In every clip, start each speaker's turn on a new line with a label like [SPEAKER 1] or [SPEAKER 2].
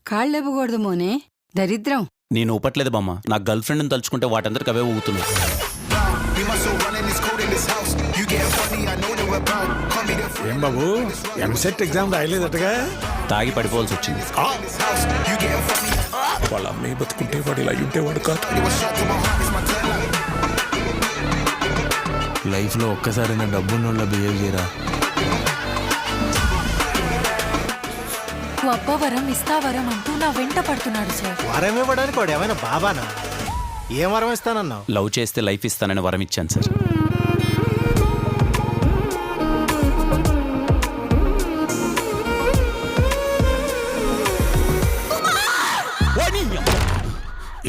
[SPEAKER 1] కాళ్ళెవ్వకూడదు మోనే, దరిద్రం.
[SPEAKER 2] నేను ఊపట్లేదు బామ్మ, నా గర్ల్ ఫ్రెండ్ని తలుచుకుంటే వాటందరికి అవే ఊగుతున్నాయి.
[SPEAKER 3] ఏం బాబు, ఎంసెట్ ఎగ్జామ్ రాయలేదటగా?
[SPEAKER 2] తాగి పడిపోవాల్సి వచ్చింది.
[SPEAKER 3] వాళ్ళ అమ్మాయి బతుకుంటే వాడు ఇలా ఉంటేవాడు కాదు.
[SPEAKER 4] లైఫ్లో ఒక్కసారి నా డబ్బున్న బిహేవ్ చేయరా.
[SPEAKER 5] అబ్బవరం ఇస్తావరం అంటూ నా వెంట పడుతున్నాడు సార్.
[SPEAKER 6] వరం ఇవ్వడానికి వాడు ఏమైనా బాబానా? ఏం వరం ఇస్తానన్నావు?
[SPEAKER 2] లవ్ చేస్తే లైఫ్ ఇస్తానని వరం ఇచ్చాను సార్.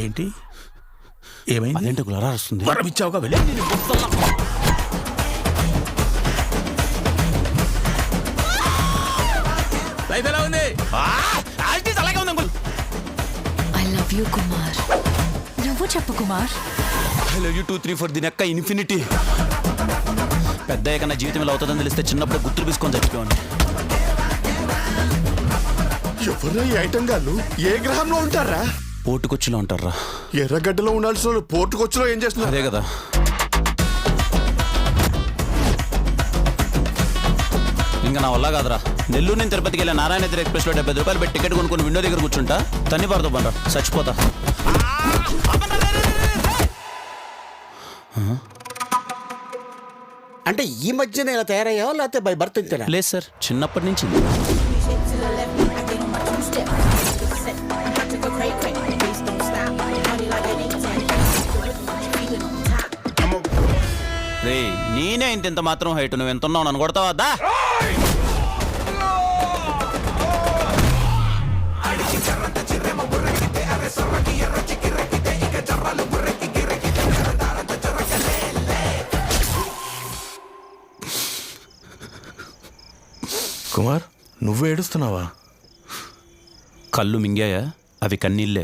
[SPEAKER 3] ఏంటి ఏమైంది?
[SPEAKER 2] అదేంటి గులరా వస్తుంది?
[SPEAKER 3] వరం ఇచ్చావుగా, వెళ్ళి. లైఫ్ ఎలా ఉంది?
[SPEAKER 2] అలాగే ఉంది uncle.
[SPEAKER 5] I love you Kumar. నువ్వు చెప్పు కుమార్.
[SPEAKER 2] ఐ లవ్ యూ 2 3 4 దీని అక్క ఇన్ఫినిటీ. పెద్ద కన్నా జీవితం ఇలా అవుతుందని తెలిస్తే చిన్నప్పుడు గుర్తులు తీసుకొని చచ్చిపోయాను.
[SPEAKER 7] ఎవరు ఈ ఐటమ్ గాళ్ళు? ఏ గ్రహంలో ఉంటారా?
[SPEAKER 2] పోటుకొచ్చిలో ఉంటారా?
[SPEAKER 7] ఎర్రగడ్డలో ఉండాల్సిన వాళ్ళు పోర్టుకొచ్చిలో ఏం చేస్తున్నారు?
[SPEAKER 2] అదే కదా. ఇంకా నా వల్ల కాదురా. నెల్లూరు నుంచి తిరుపతికి వెళ్ళి నారాయణ ఎక్స్ప్రెస్ లో 70 రూపాయలు పెట్టి టికెట్ కొనుక్కొని విండో దగ్గర కూర్చుంటా, తన్ని పడదు బండ్రా, చచ్చిపోతా.
[SPEAKER 8] అంటే ఈ మధ్యన ఇలా తయారయ్యావా లేకపోతే బై బర్త్ ఇంతేనా?
[SPEAKER 2] లేదు సార్, చిన్నప్పటి నుంచి. రే నేనే ఇంత మాత్రం హైట్, నువ్వు ఎంత ఉన్నావు నన్ను కొడతావా? దా
[SPEAKER 4] కుమార్, నువ్వు ఏడుస్తున్నావా?
[SPEAKER 2] కళ్ళు మింగాయా? అవి కన్నీళ్ళే.